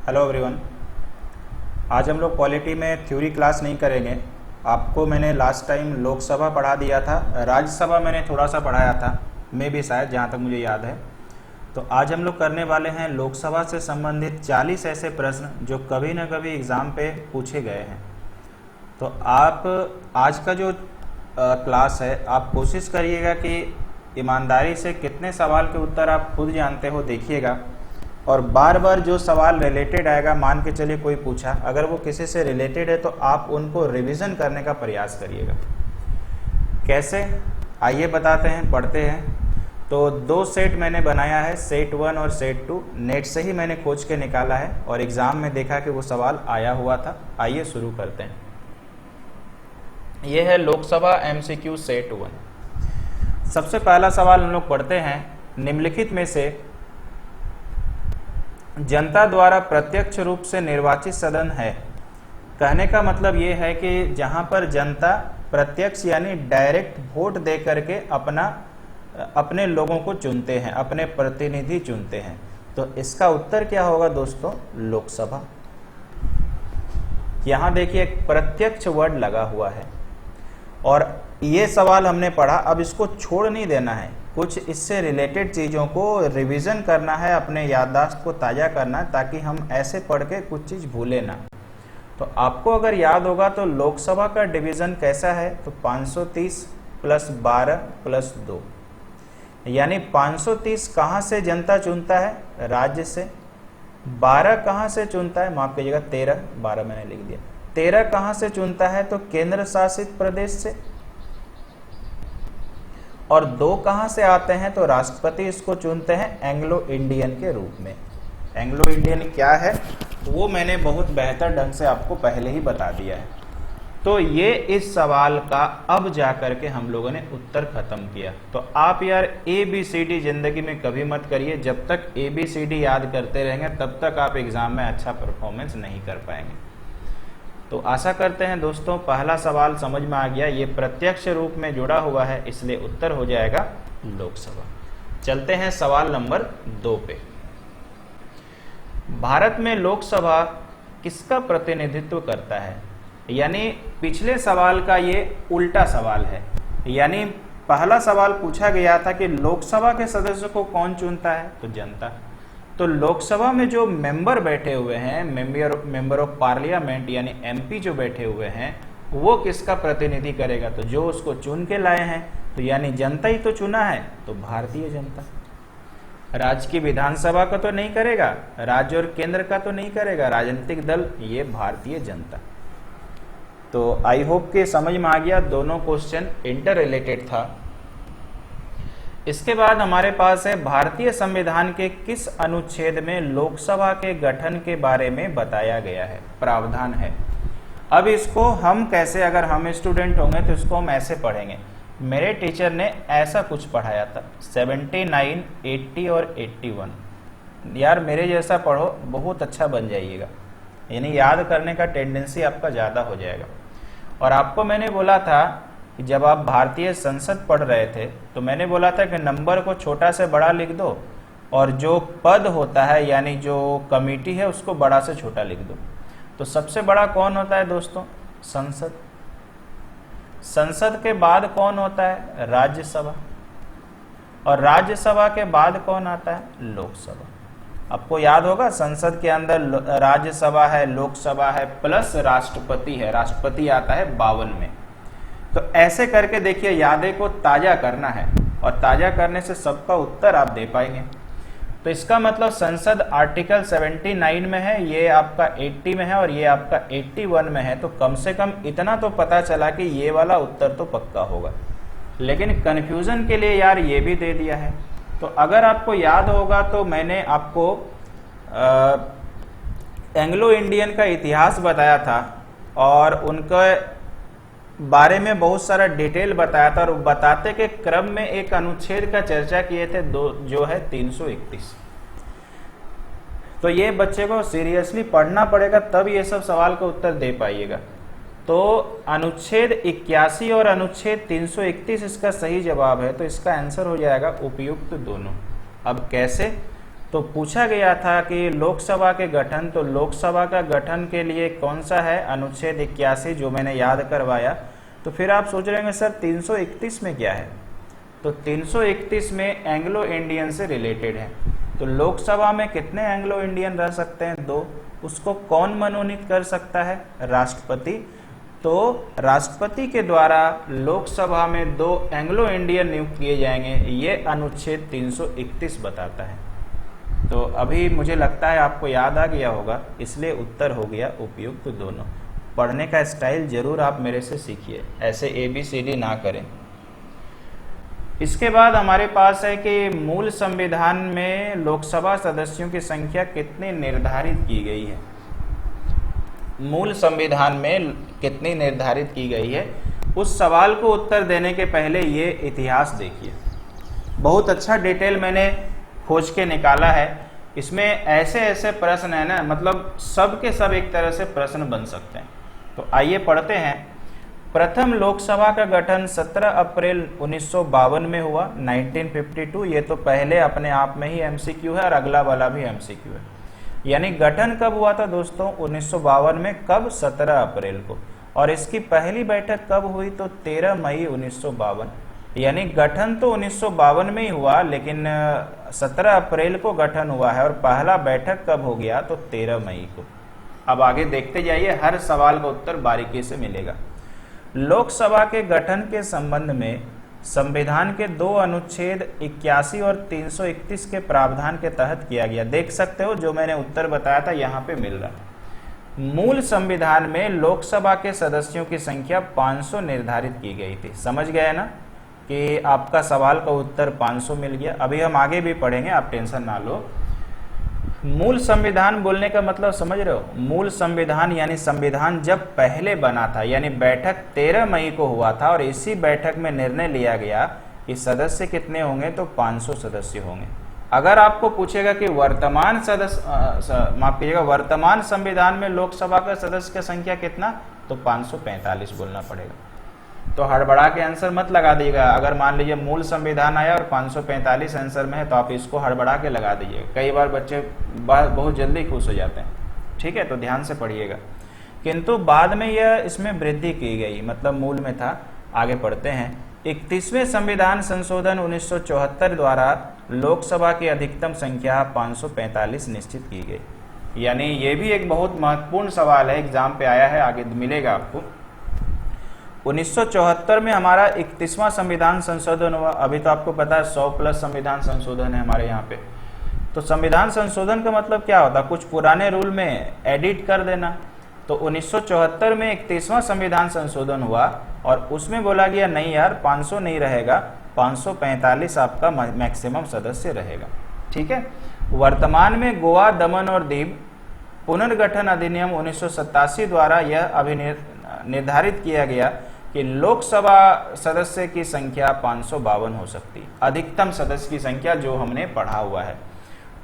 Hello everyone. आज हम लोग पॉलिटी में थ्योरी क्लास नहीं करेंगे। आपको मैंने लास्ट टाइम लोकसभा पढ़ा दिया था, राज्यसभा मैंने थोड़ा सा पढ़ाया था, मैं भी शायद, जहाँ तक मुझे याद है। तो आज हम लोग करने वाले हैं लोकसभा से संबंधित 40 ऐसे प्रश्न जो कभी ना कभी एग्ज़ाम पे पूछे गए हैं। तो आप आज का जो क्लास है, आप कोशिश करिएगा कि ईमानदारी से कितने सवाल के उत्तर आप खुद जानते हो देखिएगा, और बार बार जो सवाल रिलेटेड आएगा, मान के चलिए कोई पूछा, अगर वो किसी से रिलेटेड है तो आप उनको रिवीजन करने का प्रयास करिएगा। कैसे, आइए बताते हैं, पढ़ते हैं। तो दो सेट मैंने बनाया है, सेट 1 और सेट 2। नेट से ही मैंने खोज के निकाला है और एग्ज़ाम में देखा कि वो सवाल आया हुआ था। आइए शुरू करते हैं। ये है लोकसभा MCQ सेट 1। सबसे पहला सवाल हम लोग पढ़ते हैं, निम्नलिखित में से जनता द्वारा प्रत्यक्ष रूप से निर्वाचित सदन है। कहने का मतलब ये है कि जहां पर जनता प्रत्यक्ष यानी डायरेक्ट वोट दे करके अपने लोगों को चुनते हैं, अपने प्रतिनिधि चुनते हैं। तो इसका उत्तर क्या होगा दोस्तों? लोकसभा। यहां देखिए एक प्रत्यक्ष वर्ड लगा हुआ है और ये सवाल हमने पढ़ा, अब इसको छोड़ नहीं देना है, कुछ इससे रिलेटेड चीज़ों को रिवीजन करना है, अपने याददाश्त को ताज़ा करना है, ताकि हम ऐसे पढ़ के कुछ चीज़ भूले ना। तो आपको अगर याद होगा तो लोकसभा का डिवीज़न कैसा है, तो 530 + 12 + 2, यानी 530 कहाँ से जनता चुनता है? राज्य से। 12 कहाँ से चुनता है? माफ कीजिएगा 13, 12 मैंने लिख दिया। 13 कहाँ से चुनता है? तो केंद्र शासित प्रदेश से। और 2 कहाँ से आते हैं? तो राष्ट्रपति इसको चुनते हैं एंग्लो इंडियन के रूप में। एंग्लो इंडियन क्या है वो मैंने बहुत बेहतर ढंग से आपको पहले ही बता दिया है। तो ये इस सवाल का अब जा करके हम लोगों ने उत्तर खत्म किया। तो आप यार ABCD जिंदगी में कभी मत करिए, जब तक ABCD याद करते रहेंगे तब तक आप एग्जाम में अच्छा परफॉर्मेंस नहीं कर पाएंगे। तो आशा करते हैं दोस्तों पहला सवाल समझ में आ गया। ये प्रत्यक्ष रूप में जुड़ा हुआ है, इसलिए उत्तर हो जाएगा लोकसभा। चलते हैं सवाल नंबर 2 पे। भारत में लोकसभा किसका प्रतिनिधित्व करता है? यानी पिछले सवाल का ये उल्टा सवाल है। यानी पहला सवाल पूछा गया था कि लोकसभा के सदस्य को कौन चुनता है? तो जनता। तो लोकसभा में जो मेंबर बैठे हुए हैं, मेंबर ऑफ पार्लियामेंट यानी MP जो बैठे हुए हैं, वो किसका प्रतिनिधि करेगा? तो जो उसको चुन के लाए हैं, तो यानी जनता ही तो चुना है, तो भारतीय जनता। राज्य की विधानसभा का तो नहीं करेगा, राज्य और केंद्र का तो नहीं करेगा राजनीतिक दल, ये भारतीय जनता। तो आई होप कि समझ में आ गया, दोनों क्वेश्चन इंटर रिलेटेड था। इसके बाद हमारे पास है भारतीय संविधान के किस अनुच्छेद में लोकसभा के गठन के बारे में बताया गया है, प्रावधान है। अब इसको हम कैसे, अगर हम स्टूडेंट होंगे तो इसको हम ऐसे पढ़ेंगे। मेरे टीचर ने ऐसा कुछ पढ़ाया था 79, 80 और 81। यार मेरे जैसा पढ़ो, बहुत अच्छा बन जाइएगा, यानी याद करने का टेंडेंसी आपका ज़्यादा हो जाएगा। और आपको मैंने बोला था कि जब आप भारतीय संसद पढ़ रहे थे तो मैंने बोला था कि नंबर को छोटा से बड़ा लिख दो, और जो पद होता है यानी जो कमेटी है उसको बड़ा से छोटा लिख दो। तो सबसे बड़ा कौन होता है दोस्तों? संसद। संसद के बाद कौन होता है? राज्यसभा। और राज्यसभा के बाद कौन आता है? लोकसभा। आपको याद होगा संसद के अंदर राज्यसभा है, लोकसभा है, प्लस राष्ट्रपति है। राष्ट्रपति आता है 52 में। तो ऐसे करके देखिए, यादें को ताज़ा करना है, और ताज़ा करने से सबका उत्तर आप दे पाएंगे। तो इसका मतलब संसद आर्टिकल 79 में है, ये आपका 80 में है और ये आपका 81 में है। तो कम से कम इतना तो पता चला कि ये वाला उत्तर तो पक्का होगा। लेकिन कन्फ्यूज़न के लिए यार ये भी दे दिया है। तो अगर आपको याद होगा तो मैंने आपको एंग्लो इंडियन का इतिहास बताया था और उनके बारे में बहुत सारा डिटेल बताया था, और बताते के क्रम में एक अनुच्छेद का चर्चा किए थे, जो है 331। तो ये बच्चे को सीरियसली पढ़ना पड़ेगा, तब ये सब सवाल का उत्तर दे पाइएगा। तो अनुच्छेद 81 और अनुच्छेद 331 इसका सही जवाब है। तो इसका आंसर हो जाएगा उपयुक्त दोनों। अब कैसे? तो पूछा गया था कि लोकसभा के गठन, तो लोकसभा का गठन के लिए कौन सा है, अनुच्छेद 81 जो मैंने याद करवाया। तो फिर आप सोच रहे होंगे सर 331 में क्या है, तो 331 में एंग्लो इंडियन से रिलेटेड है। तो लोकसभा में कितने एंग्लो इंडियन रह सकते हैं, 2। उसको कौन मनोनीत कर सकता है, राष्ट्रपति। तो राष्ट्रपति के द्वारा लोकसभा में 2 एंग्लो इंडियन नियुक्त किए जाएंगे, ये अनुच्छेद 331 बताता है। तो अभी मुझे लगता है आपको याद आ गया होगा, इसलिए उत्तर हो गया उपयुक्त दोनों। पढ़ने का स्टाइल जरूर आप मेरे से सीखिए, ऐसे ABCD ना करें। इसके बाद हमारे पास है कि मूल संविधान में लोकसभा सदस्यों की संख्या कितनी निर्धारित की गई है। मूल संविधान में कितनी निर्धारित की गई है, उस सवाल को उत्तर देने के पहले ये इतिहास देखिए। बहुत अच्छा डिटेल मैंने खोज के निकाला है। इसमें ऐसे ऐसे प्रश्न है ना, मतलब सब के सब एक तरह से प्रश्न बन सकते हैं। तो आइए पढ़ते हैं। प्रथम लोकसभा का गठन 17 अप्रैल 1952 में हुआ, 1952। ये तो पहले अपने आप में ही MCQ है और अगला वाला भी MCQ है। यानी गठन कब हुआ था दोस्तों, 1952 में। कब, 17 अप्रैल को। और इसकी पहली बैठक कब हुई, तो 13 मई 1952। यानी गठन तो 1952 में ही हुआ, लेकिन 17 अप्रैल को गठन हुआ है। और पहला बैठक कब हो गया, तो 13 मई को। अब आगे देखते जाइए, हर सवाल का उत्तर बारीकी से मिलेगा। लोकसभा के गठन के संबंध में संविधान के 2 अनुच्छेद 81 और 331 के प्रावधान के तहत किया गया। देख सकते हो जो मैंने उत्तर बताया था यहाँ पे मिल रहा है। मूल संविधान में लोकसभा के सदस्यों की संख्या 500 निर्धारित की गई थी। समझ गए ना कि आपका सवाल का उत्तर 500 मिल गया। अभी हम आगे भी पढ़ेंगे, आप टेंशन ना लो। मूल संविधान बोलने का मतलब समझ रहे हो, मूल संविधान यानी संविधान जब पहले बना था, यानी बैठक 13 मई को हुआ था और इसी बैठक में निर्णय लिया गया कि सदस्य कितने होंगे, तो 500 सदस्य होंगे। अगर आपको पूछेगा कि वर्तमान माफ कीजिएगा, वर्तमान संविधान में लोकसभा का सदस्य की संख्या कितना, तो 545 बोलना पड़ेगा। तो हड़बड़ा के आंसर मत लगा दीजिएगा। अगर मान लीजिए मूल संविधान आया और 545 आंसर में है, तो आप इसको हड़बड़ा के लगा दीजिएगा। कई बार बच्चे बहुत जल्दी खुश हो जाते हैं, ठीक है, तो ध्यान से पढ़िएगा। किंतु बाद में यह इसमें वृद्धि की गई, मतलब मूल में था। आगे पढ़ते हैं। 31वें संविधान संशोधन 1974 द्वारा लोकसभा की अधिकतम संख्या 545 निश्चित की गई। यानी ये भी एक बहुत महत्वपूर्ण सवाल है, एग्जाम पे आया है, आगे मिलेगा आपको। 1974 में हमारा 31वां संविधान संशोधन हुआ। अभी तो आपको पता है 100+ संविधान संशोधन है हमारे यहाँ पे। तो संविधान संशोधन का मतलब क्या होता है, कुछ पुराने रूल में एडिट कर देना। तो 1974 में 31वां संविधान संशोधन हुआ और उसमें बोला गया नहीं यार 500 नहीं रहेगा, 545 आपका मैक्सिमम सदस्य रहेगा, ठीक है। वर्तमान में गोवा, दमन और दीव पुनर्गठन अधिनियम 1987 द्वारा यह निर्धारित किया गया कि लोकसभा सदस्य की संख्या 552 हो सकती है, अधिकतम सदस्य की संख्या जो हमने पढ़ा हुआ है।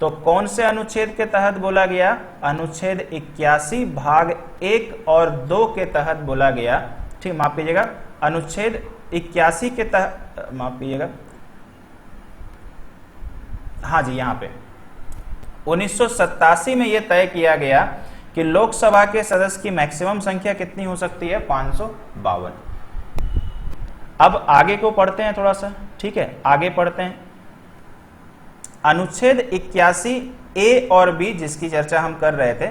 तो कौन से अनुच्छेद के तहत बोला गया, अनुच्छेद 81 भाग 1 और 2 के तहत बोला गया, ठीक, माफ कीजिएगा, अनुच्छेद 81 के तहत, माफ कीजिएगा, हाँ जी, यहाँ पे 1987 में यह तय किया गया कि लोकसभा के सदस्य की मैक्सिमम संख्या कितनी हो सकती है, 552। अब आगे को पढ़ते हैं थोड़ा सा, ठीक है, आगे पढ़ते हैं। अनुच्छेद 81 ए और बी जिसकी चर्चा हम कर रहे थे,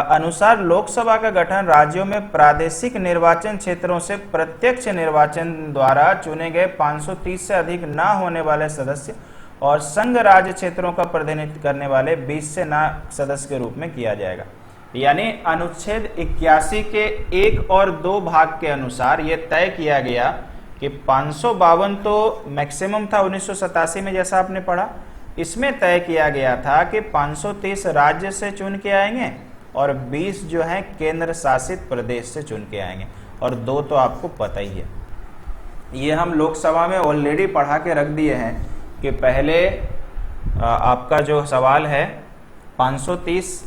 अनुसार लोकसभा का गठन राज्यों में प्रादेशिक निर्वाचन क्षेत्रों से प्रत्यक्ष निर्वाचन द्वारा चुने गए 530 से अधिक न होने वाले सदस्य और संघ राज्य क्षेत्रों का प्रतिनिधित्व करने वाले 20 से न सदस्य के रूप में किया जाएगा। यानी अनुच्छेद 81 के 1 और 2 भाग के अनुसार यह तय किया गया कि 552 तो मैक्सिमम था 1987 में, जैसा आपने पढ़ा। इसमें तय किया गया था कि 530 राज्य से चुन के आएंगे और 20 जो है केंद्र शासित प्रदेश से चुन के आएंगे, और 2 तो आपको पता ही है। ये हम लोकसभा में ऑलरेडी पढ़ा के रख दिए हैं कि पहले आपका जो सवाल है 530,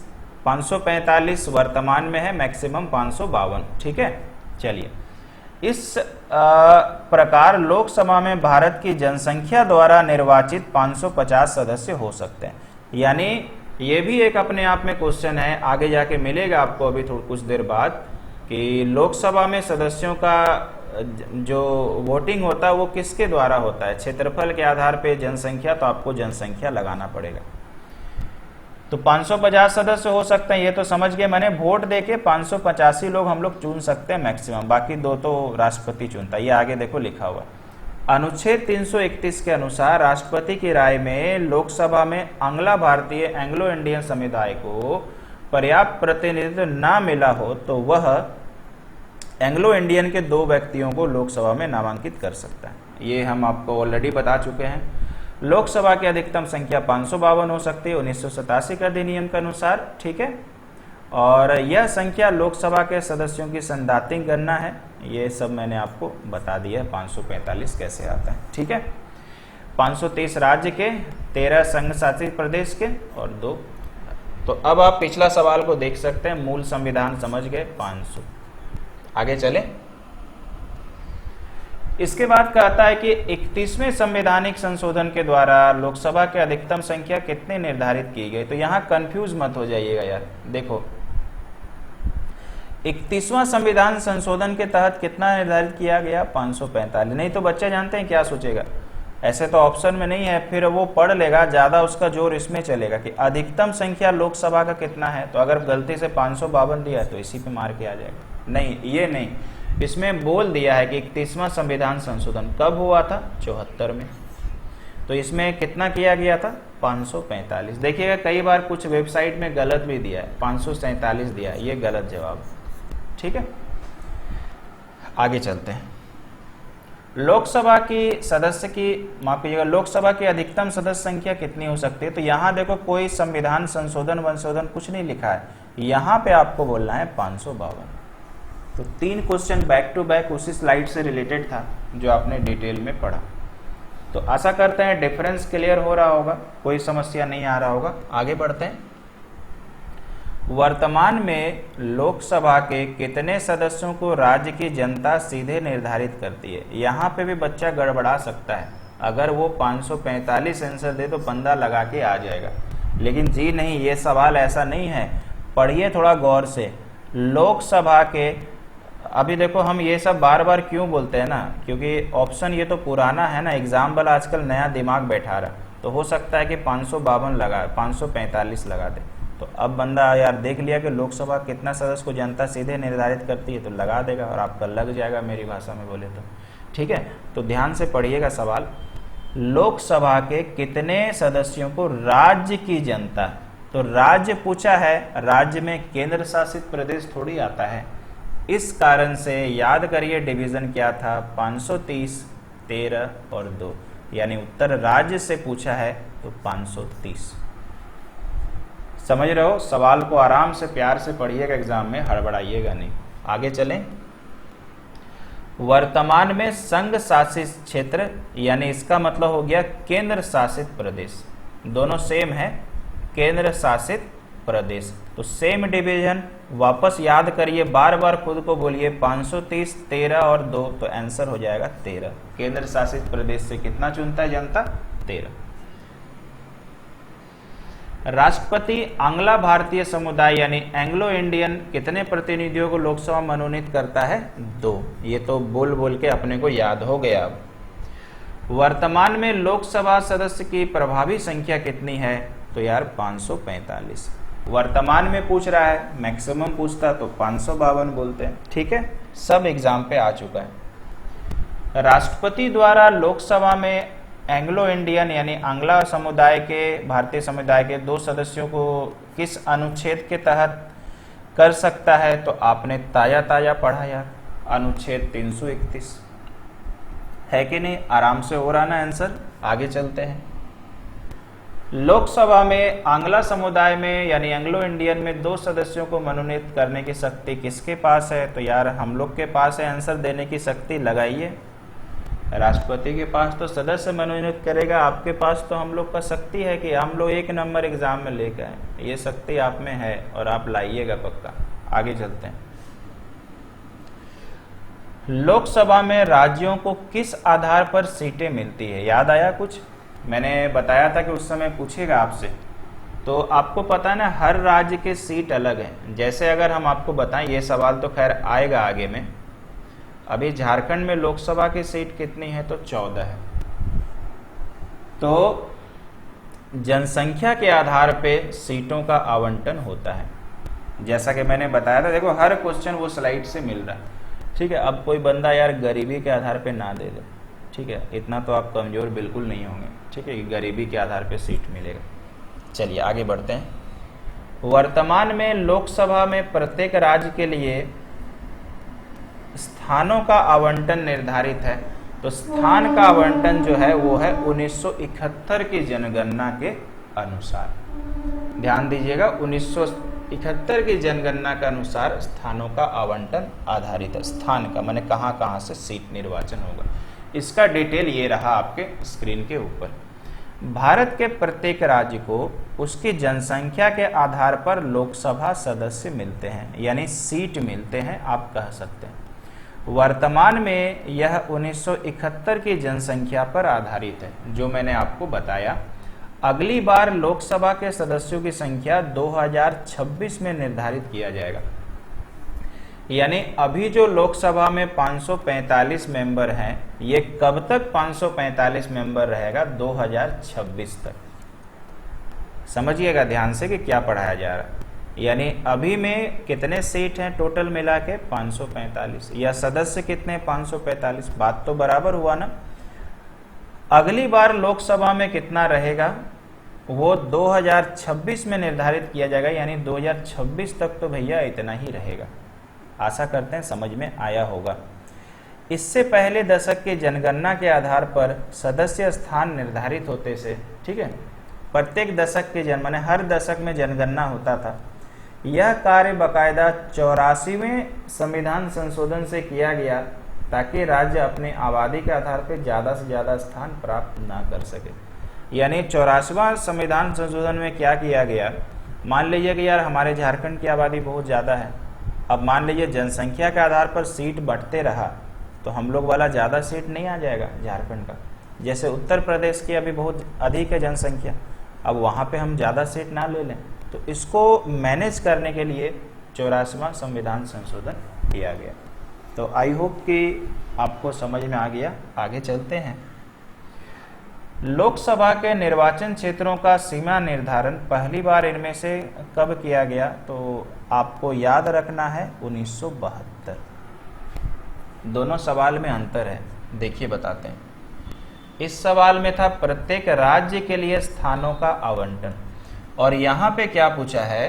545 वर्तमान में है, मैक्सिमम 552, ठीक है। चलिए, इस प्रकार लोकसभा में भारत की जनसंख्या द्वारा निर्वाचित 550 सदस्य हो सकते हैं। यानी ये भी एक अपने आप में क्वेश्चन है, आगे जाके मिलेगा आपको अभी थोड़ा कुछ देर बाद, कि लोकसभा में सदस्यों का जो वोटिंग होता है वो किसके द्वारा होता है, क्षेत्रफल के आधार पे जनसंख्या, तो आपको जनसंख्या लगाना पड़ेगा। तो 550 सदस्य हो सकते हैं, ये तो समझ गए। मैंने वोट देके 585 लोग हम लोग चुन सकते हैं मैक्सिमम, बाकी 2 तो राष्ट्रपति चुनता है। ये आगे देखो लिखा हुआ, अनुच्छेद 331 के अनुसार राष्ट्रपति की राय में लोकसभा में आंग्ला भारतीय एंग्लो इंडियन समुदाय को पर्याप्त प्रतिनिधित्व न मिला हो तो वह एंग्लो इंडियन के 2 व्यक्तियों को लोकसभा में नामांकित कर सकता है। ये हम आपको ऑलरेडी बता चुके हैं। लोकसभा की अधिकतम संख्या 552 हो सकती है 1987 के अधिनियम के अनुसार, ठीक है। और यह संख्या लोकसभा के सदस्यों की संदातिक गणना है, ये सब मैंने आपको बता दिया है 545 कैसे आता है, ठीक है। 530 राज्य के, 13 संघ शासित प्रदेश के और 2। तो अब आप पिछला सवाल को देख सकते हैं, मूल संविधान समझ गए 500। आगे चले। इसके बाद कहता है कि 31वें संवैधानिक संशोधन के द्वारा लोकसभा की अधिकतम संख्या कितनी निर्धारित की गई। तो यहां कंफ्यूज मत हो जाइएगा यार। देखो 31वां संविधान संशोधन के तहत कितना निर्धारित किया गया, 545। नहीं तो बच्चे जानते हैं क्या सोचेगा, ऐसे तो ऑप्शन में नहीं है, फिर वो पढ़ लेगा, ज्यादा उसका जोर इसमें चलेगा कि अधिकतम संख्या लोकसभा का कितना है। तो अगर गलती से 552 दिया है तो इसी पे मार के आ जाएगा। नहीं, ये नहीं, इसमें बोल दिया है कि 31वां संविधान संशोधन कब हुआ था, 74 में। तो इसमें कितना किया गया था, 545। देखिएगा कई बार कुछ वेबसाइट में गलत भी दिया है, 547 दिया है, ये गलत जवाब, ठीक है। आगे चलते हैं। लोकसभा की सदस्य की, माफ कीजिएगा, लोकसभा की अधिकतम सदस्य संख्या कितनी हो सकती है। तो यहाँ देखो कोई संविधान संशोधन वंशोधन कुछ नहीं लिखा है, यहाँ पे आपको बोलना है 552। तो 3 क्वेश्चन बैक टू बैक उसी स्लाइड से रिलेटेड था जो आपने डिटेल में पढ़ा। तो आशा करते हैं डिफरेंस क्लियर हो रहा होगा, कोई समस्या नहीं आ रहा होगा। आगे बढ़ते हैं। वर्तमान में लोकसभा के कितने सदस्यों को राज्य की जनता सीधे निर्धारित करती है। यहाँ पे भी बच्चा गड़बड़ा सकता है, अगर वो 545 आंसर दे तो बंदा लगा के आ जाएगा, लेकिन जी नहीं, ये सवाल ऐसा नहीं है। पढ़िए थोड़ा गौर से। लोकसभा के, अभी देखो हम ये सब बार बार क्यों बोलते हैं ना, क्योंकि ऑप्शन ये तो पुराना है ना, एग्जाम वाला आजकल नया दिमाग बैठा रहा, तो हो सकता है कि 552 लगा, 545 लगा दे। तो अब बंदा यार देख लिया कि लोकसभा कितना सदस्य को जनता सीधे निर्धारित करती है, तो लगा देगा और आपका लग जाएगा, मेरी भाषा में बोले तो, ठीक है। तो ध्यान से पढ़िएगा सवाल, लोकसभा के कितने सदस्यों को राज्य की जनता, तो राज्य पूछा है, राज्य में केंद्र शासित प्रदेश थोड़ी आता है। इस कारण से याद करिए डिवीजन क्या था, 530, 13 और 2, यानी उत्तर राज्य से पूछा है तो 530। समझ रहे हो, सवाल को आराम से प्यार से पढ़िएगा, एग्जाम में हड़बड़ाइएगा नहीं। आगे चलें। वर्तमान में संघ शासित क्षेत्र, यानी इसका मतलब हो गया केंद्र शासित प्रदेश, दोनों सेम है, केंद्र शासित प्रदेश। तो सेम डिवीजन वापस याद करिए, बार बार खुद को बोलिए, 530, 13 और 2, तो आंसर हो जाएगा 13। केंद्र शासित प्रदेश से कितना चुनता है जनता, 13। राष्ट्रपति आंग्ला भारतीय समुदाय यानी एंग्लो इंडियन कितने प्रतिनिधियों को लोकसभा मनोनीत करता है, 2। ये तो बोल बोल के अपने को याद हो गया। अब वर्तमान में लोकसभा सदस्य की प्रभावी संख्या कितनी है, तो यार 545। वर्तमान में पूछ रहा है, मैक्सिमम पूछता तो 552 बोलते हैं, ठीक है। सब एग्जाम पे आ चुका है। राष्ट्रपति द्वारा लोकसभा में एंग्लो इंडियन यानी आंग्ला समुदाय के, भारतीय समुदाय के 2 सदस्यों को किस अनुच्छेद के तहत कर सकता है, तो आपने ताजा ताजा पढ़ा यार, अनुच्छेद 331 है कि नहीं, आराम से हो रहा ना आंसर। आगे चलते हैं। लोकसभा में आंग्ला समुदाय में यानी एंग्लो इंडियन में 2 सदस्यों को मनोनीत करने की शक्ति किसके पास है, तो यार हम लोग के पास है आंसर देने की शक्ति, लगाइए। राष्ट्रपति के पास तो सदस्य मनोनीत करेगा, आपके पास तो हम लोग का शक्ति है कि हम लोग 1 नंबर एग्जाम में लेकर आए, ये शक्ति आप में है और आप लाइएगा पक्का। आगे चलते हैं। लोकसभा में राज्यों को किस आधार पर सीटें मिलती है, याद आया कुछ, मैंने बताया था कि उस समय पूछेगा आपसे तो आपको पता है ना, हर राज्य के सीट अलग हैं। जैसे अगर हम आपको बताएं, ये सवाल तो खैर आएगा आगे में, अभी झारखंड में लोकसभा की सीट कितनी है, तो 14 है। तो जनसंख्या के आधार पे सीटों का आवंटन होता है, जैसा कि मैंने बताया था। देखो हर क्वेश्चन वो स्लाइड से मिल रहा है, ठीक है। अब कोई बंदा यार गरीबी के आधार पे ना दे दे, ठीक है, इतना तो आप कमजोर बिल्कुल नहीं होंगे, ठीक है, कि गरीबी के आधार पे सीट मिलेगा। चलिए आगे बढ़ते हैं। वर्तमान में लोकसभा में प्रत्येक राज्य के लिए स्थानों का आवंटन निर्धारित है। तो स्थान का आवंटन जो है वो है 1971 की जनगणना के अनुसार। ध्यान दीजिएगा, 1971 की जनगणना के अनुसार स्थानों का आवंटन आधारित है। स्थान का माने कहाँ कहाँ से सीट निर्वाचन होगा। इसका डिटेल ये रहा आपके स्क्रीन के ऊपर। भारत के प्रत्येक राज्य को उसकी जनसंख्या के आधार पर लोकसभा सदस्य मिलते हैं, यानी सीट मिलते हैं आप कह सकते हैं। वर्तमान में यह 1971 की जनसंख्या पर आधारित है, जो मैंने आपको बताया। अगली बार लोकसभा के सदस्यों की संख्या 2026 में निर्धारित किया जाएगा। यानी अभी जो लोकसभा में 545 मेंबर हैं, ये कब तक 545 मेंबर रहेगा, 2026 तक। समझिएगा ध्यान से कि क्या पढ़ाया जा रहा है। यानी अभी में कितने सीट हैं टोटल मिला के, 545, या सदस्य कितने, 545। बात तो बराबर हुआ ना। अगली बार लोकसभा में कितना रहेगा, वो 2026 में निर्धारित किया जाएगा। यानी 2026 तक तो भैया इतना ही रहेगा। आशा करते हैं समझ में आया होगा। इससे पहले दशक के जनगणना के आधार पर सदस्य स्थान निर्धारित होते से, ठीक है। प्रत्येक दशक के माने हर दशक में जनगणना होता था। यह कार्य बाकायदा 84वें संविधान संशोधन से किया गया, ताकि राज्य अपनी आबादी के आधार पर ज़्यादा से ज़्यादा स्थान प्राप्त ना कर सके। यानी 84वां संविधान संशोधन में क्या किया गया, मान लीजिए कि यार हमारे झारखंड की आबादी बहुत ज़्यादा है। अब मान लीजिए जनसंख्या के आधार पर सीट बढ़ते रहा तो हम लोग वाला ज़्यादा सीट नहीं आ जाएगा झारखंड का। जैसे उत्तर प्रदेश की अभी बहुत अधिक है जनसंख्या, अब वहाँ पे हम ज़्यादा सीट ना ले लें। तो इसको मैनेज करने के लिए 84वां संविधान संशोधन किया गया। तो आई होप कि आपको समझ में आ गया। आगे चलते हैं। लोकसभा के निर्वाचन क्षेत्रों का सीमा निर्धारण पहली बार इनमें से कब किया गया, तो आपको याद रखना है 1972। दोनों सवाल में अंतर है, देखिए बताते हैं। इस सवाल में था प्रत्येक राज्य के लिए स्थानों का आवंटन, और यहाँ पे क्या पूछा है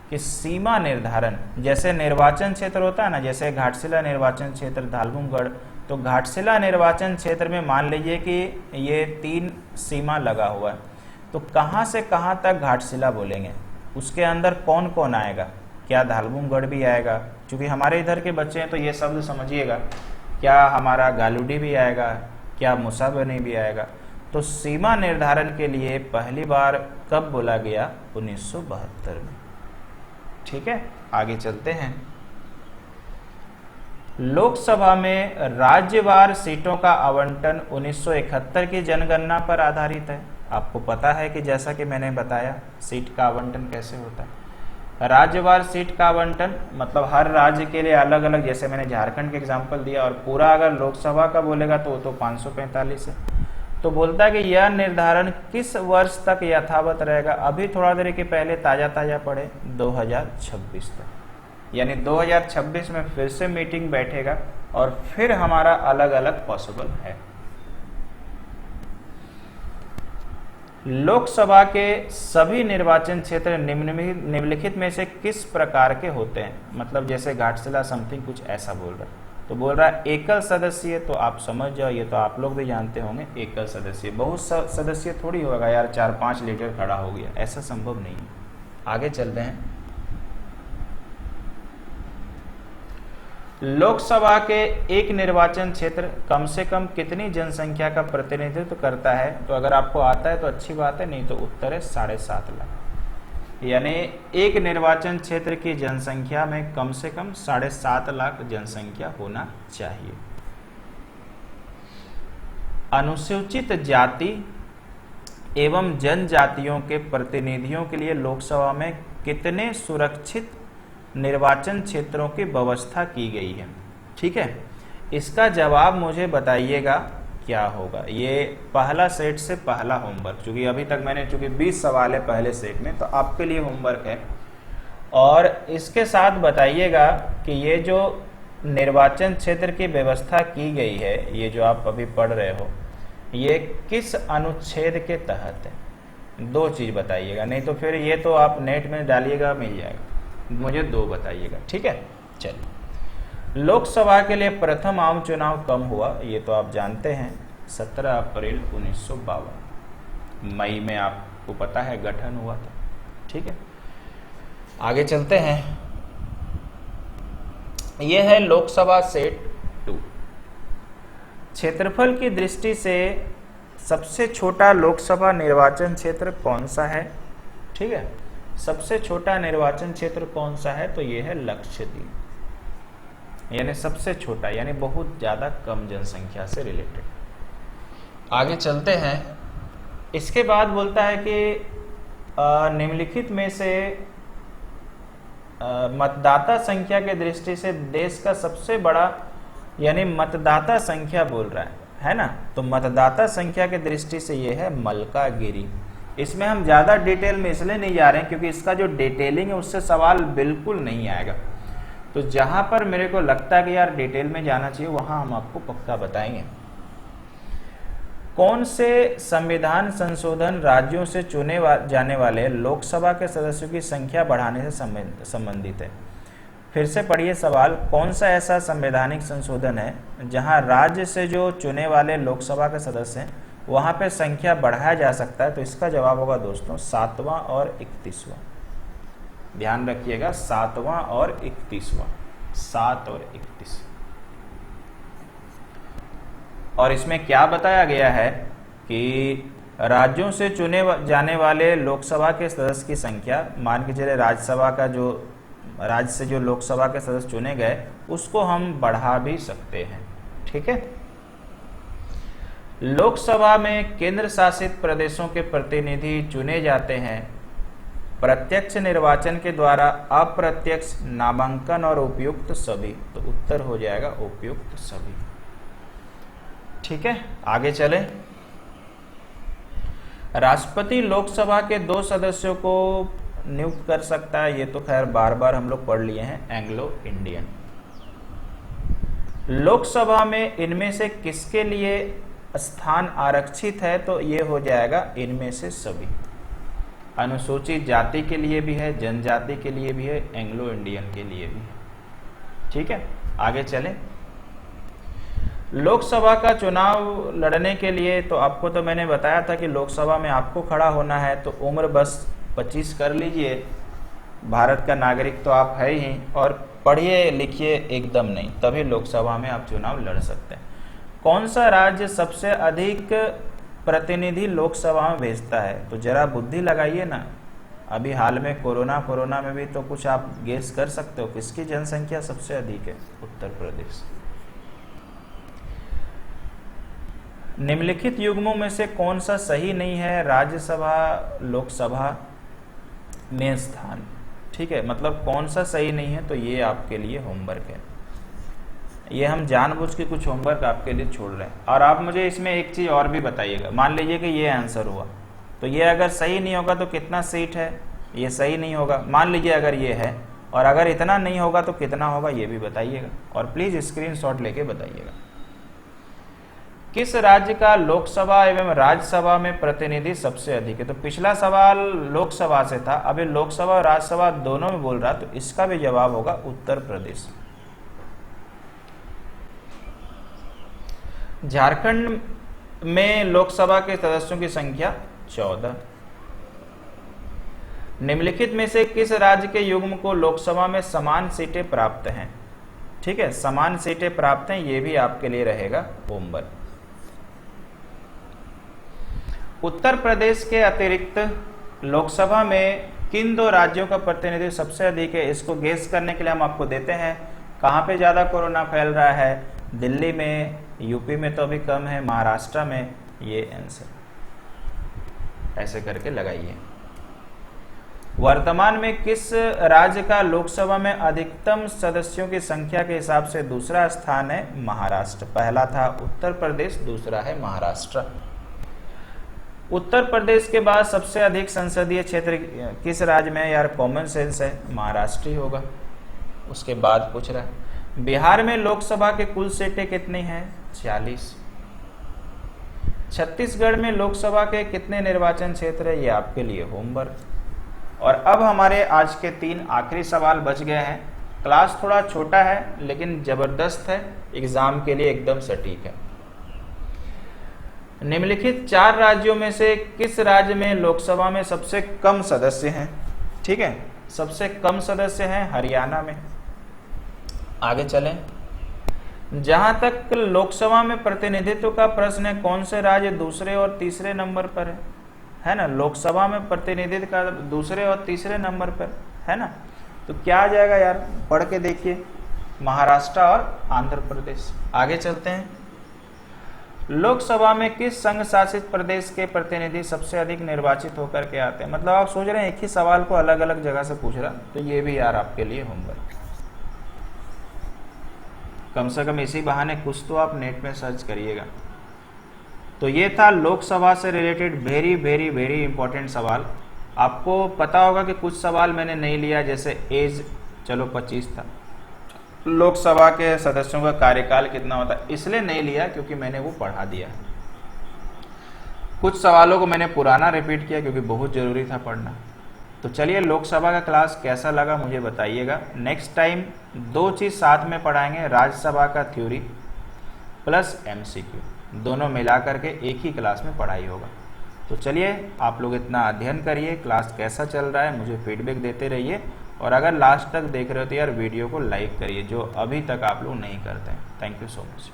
कि सीमा निर्धारण। जैसे निर्वाचन क्षेत्र होता है ना, जैसे घाटशिला निर्वाचन क्षेत्र धालगुमगढ़, तो घाटशिला निर्वाचन क्षेत्र में मान लीजिए कि ये 3 सीमा लगा हुआ है, तो कहाँ से कहाँ तक घाटशिला बोलेंगे, उसके अंदर कौन कौन आएगा, क्या धालगुमगढ़ भी आएगा, क्योंकि हमारे इधर के बच्चे हैं तो ये शब्द समझिएगा, क्या हमारा गालूडी भी आएगा, क्या मुसाबनी भी आएगा। तो सीमा निर्धारण के लिए पहली बार कब बोला गया, 1972 में। ठीक है, आगे चलते हैं। लोकसभा में राज्यवार सीटों का आवंटन 1971 की जनगणना पर आधारित है। आपको पता है कि जैसा कि मैंने बताया सीट का आवंटन कैसे होता है। राज्यवार सीट का आवंटन मतलब हर राज्य के लिए अलग अलग, जैसे मैंने झारखंड के एग्जांपल दिया, और पूरा अगर लोकसभा का बोलेगा तो वो तो 545 है। तो बोलता है कि यह निर्धारण किस वर्ष तक यथावत रहेगा। अभी थोड़ा देर के पहले ताज़ा पढ़े 2026 तक, यानी 2026 में फिर से मीटिंग बैठेगा और फिर हमारा अलग अलग पॉसिबल है। लोकसभा के सभी निर्वाचन क्षेत्र निम्नलिखित में से किस प्रकार के होते हैं, मतलब जैसे घाटशिला समथिंग कुछ ऐसा बोल रहा है। तो बोल रहा है एकल सदस्यीय, तो आप समझ जाओ ये तो आप लोग भी जानते होंगे, एकल सदस्यीय। बहुत सदस्यीय थोड़ी होगा यार, 4-5 लीटर खड़ा हो गया, ऐसा संभव नहीं है। आगे चलते हैं। लोकसभा के एक निर्वाचन क्षेत्र कम से कम कितनी जनसंख्या का प्रतिनिधित्व करता है, तो अगर आपको आता है तो अच्छी बात है, नहीं तो उत्तर है 7.5 लाख। यानी एक निर्वाचन क्षेत्र की जनसंख्या में कम से कम 7.5 लाख जनसंख्या होना चाहिए। अनुसूचित जाति एवं जनजातियों के प्रतिनिधियों के लिए लोकसभा में कितने सुरक्षित निर्वाचन क्षेत्रों की व्यवस्था की गई है? ठीक है, इसका जवाब मुझे बताइएगा क्या होगा। ये पहला सेट से पहला होमवर्क, क्योंकि अभी तक मैंने 20 सवाल है पहले सेट में, तो आपके लिए होमवर्क है। और इसके साथ बताइएगा कि ये जो निर्वाचन क्षेत्र की व्यवस्था की गई है, ये जो आप अभी पढ़ रहे हो, ये किस अनुच्छेद के तहत है? 2 चीज बताइएगा, नहीं तो फिर ये तो आप नेट में डालिएगा मिल जाएगा, मुझे 2 बताइएगा। ठीक है, चलिए। लोकसभा के लिए प्रथम आम चुनाव कब हुआ? ये तो आप जानते हैं, 17 अप्रैल 1952 मई में आपको पता है गठन हुआ था। ठीक है, आगे चलते हैं। यह है लोकसभा सेट 2। क्षेत्रफल की दृष्टि से सबसे छोटा लोकसभा निर्वाचन क्षेत्र कौन सा है? ठीक है, सबसे छोटा निर्वाचन क्षेत्र कौन सा है? तो यह है लक्षद्वीप, यानी सबसे छोटा, यानी बहुत ज्यादा कम जनसंख्या से रिलेटेड। आगे चलते हैं। इसके बाद बोलता है कि निम्नलिखित में से मतदाता संख्या के दृष्टि से देश का सबसे बड़ा, यानी मतदाता संख्या बोल रहा है ना, तो मतदाता संख्या के दृष्टि से ये है मलकागिरी। इसमें हम ज्यादा डिटेल में इसलिए नहीं जा रहे हैं क्योंकि इसका जो डिटेलिंग है उससे सवाल बिल्कुल नहीं आएगा। तो जहां पर मेरे को लगता है कि यार डिटेल में जाना चाहिए, वहां हम आपको पक्का बताएंगे। कौन से संविधान संशोधन राज्यों से चुने जाने वाले लोकसभा के सदस्यों की संख्या बढ़ाने से संबंधित है? फिर से पढ़िए सवाल। कौन सा ऐसा संवैधानिक संशोधन है जहां राज्य से जो चुने वाले लोकसभा के सदस्य हैं वहां पे संख्या बढ़ाया जा सकता है? तो इसका जवाब होगा दोस्तों 7वां और 31वां। ध्यान रखिएगा, 7वां और 31वां, 7 और 31। और इसमें क्या बताया गया है कि राज्यों से चुने जाने वाले लोकसभा के सदस्य की संख्या, मान के चले राज्यसभा का जो राज्य से जो लोकसभा के सदस्य चुने गए उसको हम बढ़ा भी सकते हैं। ठीक है, लोकसभा में केंद्र शासित प्रदेशों के प्रतिनिधि चुने जाते हैं प्रत्यक्ष निर्वाचन के द्वारा, अप्रत्यक्ष, नामांकन और उपयुक्त सभी। तो उत्तर हो जाएगा उपयुक्त सभी। ठीक है, आगे चले। राष्ट्रपति लोकसभा के 2 सदस्यों को नियुक्त कर सकता है, ये तो खैर बार बार हम लोग पढ़ लिए हैं, एंग्लो इंडियन। लोकसभा में इनमें से किसके लिए स्थान आरक्षित है? तो ये हो जाएगा इनमें से सभी। अनुसूचित जाति के लिए भी है, जनजाति के लिए भी है, एंग्लो इंडियन के लिए भी है। ठीक है, आगे चलें। लोकसभा का चुनाव लड़ने के लिए तो आपको तो मैंने बताया था कि लोकसभा में आपको खड़ा होना है, तो उम्र बस 25 कर लीजिए। भारत का नागरिक तो आप है ही, और पढ़िए लिखिए एकदम नहीं, तभी लोकसभा में आप चुनाव लड़ सकते हैं। कौन सा राज्य सबसे अधिक प्रतिनिधि लोकसभा में भेजता है? तो जरा बुद्धि लगाइए ना, अभी हाल में कोरोना में भी तो कुछ आप गेस कर सकते हो किसकी जनसंख्या सबसे अधिक है? उत्तर प्रदेश। निम्नलिखित युग्मों में से कौन सा सही नहीं है राज्यसभा लोकसभा में स्थान? ठीक है, मतलब कौन सा सही नहीं है, तो ये आपके लिए होमवर्क है। ये हम जानबूझ के कुछ होमवर्क आपके लिए छोड़ रहे हैं। और आप मुझे इसमें एक चीज और भी बताइएगा। मान लीजिए कि ये आंसर हुआ, तो ये अगर सही नहीं होगा तो कितना सीट है? ये सही नहीं होगा। मान लीजिए अगर ये है, और अगर इतना नहीं होगा तो कितना होगा, ये भी बताइएगा। और प्लीज स्क्रीनशॉट लेके बताइएगा। किस राज्य का लोकसभा एवं राज्यसभा में प्रतिनिधि सबसे अधिक है? तो पिछला सवाल लोकसभा से था, अभी लोकसभा और राज्यसभा दोनों में बोल रहा, तो इसका भी जवाब होगा उत्तर प्रदेश। झारखंड में लोकसभा के सदस्यों की संख्या 14। निम्नलिखित में से किस राज्य के युग्म को लोकसभा में समान सीटें प्राप्त हैं? ठीक है, समान सीटें प्राप्त हैं, ये भी आपके लिए रहेगा होमवर्क। उत्तर प्रदेश के अतिरिक्त लोकसभा में किन 2 राज्यों का प्रतिनिधित्व सबसे अधिक है? इसको गेस करने के लिए हम आपको देते हैं कहां पे ज्यादा कोरोना फैल रहा है। दिल्ली में, यूपी में तो अभी कम है, महाराष्ट्र में। ये आंसर ऐसे करके लगाइए। वर्तमान में किस राज्य का लोकसभा में अधिकतम सदस्यों की संख्या के हिसाब से दूसरा स्थान है? महाराष्ट्र। पहला था उत्तर प्रदेश, दूसरा है महाराष्ट्र। उत्तर प्रदेश के बाद सबसे अधिक संसदीय क्षेत्र किस राज्य में है? यार कॉमन सेंस है, महाराष्ट्र ही होगा। उसके बाद पूछ रहा है बिहार में लोकसभा के कुल सीटें कितनी हैं? 40। छत्तीसगढ़ में लोकसभा के कितने निर्वाचन क्षेत्र है? ये आपके लिए होमवर्क। और अब हमारे आज के 3 आखिरी सवाल बच गए हैं। क्लास थोड़ा छोटा है लेकिन जबरदस्त है, एग्जाम के लिए एकदम सटीक है। निम्नलिखित 4 राज्यों में से किस राज्य में लोकसभा में सबसे कम सदस्य हैं? ठीक है, सबसे कम सदस्य हैं हरियाणा में। आगे चलें। जहां तक लोकसभा में प्रतिनिधित्व का प्रश्न है, कौन से राज्य दूसरे और तीसरे नंबर पर है ना? लोकसभा में प्रतिनिधित्व का दूसरे और तीसरे नंबर पर है ना? तो क्या आ जाएगा यार, पढ़ के देखिए, महाराष्ट्र और आंध्र प्रदेश। आगे चलते हैं। लोकसभा में किस संघ शासित प्रदेश के प्रतिनिधि सबसे अधिक निर्वाचित होकर के आते हैं? मतलब आप सोच रहे हैं एक ही सवाल को अलग अलग जगह से पूछ रहा, तो ये भी यार आपके लिए होमवर्क। कम से कम इसी बहाने कुछ तो आप नेट में सर्च करिएगा। तो ये था लोकसभा से related very very very important सवाल। आपको पता होगा कि कुछ सवाल मैंने नहीं लिया, जैसे एज चलो 25 था, लोकसभा के सदस्यों का कार्यकाल कितना होता है, इसलिए नहीं लिया क्योंकि मैंने वो पढ़ा दिया। कुछ सवालों को मैंने पुराना रिपीट किया क्योंकि बहुत जरूरी था पढ़ना। तो चलिए, लोकसभा का क्लास कैसा लगा मुझे बताइएगा। नेक्स्ट टाइम 2 चीज़ साथ में पढ़ाएंगे, राज्यसभा का थ्योरी प्लस MCQ, दोनों मिला करके एक ही क्लास में पढ़ाई होगा। तो चलिए, आप लोग इतना अध्ययन करिए, क्लास कैसा चल रहा है मुझे फीडबैक देते रहिए, और अगर लास्ट तक देख रहे हो तो यार वीडियो को लाइक करिए, जो अभी तक आप लोग नहीं करते हैं। Thank you so much.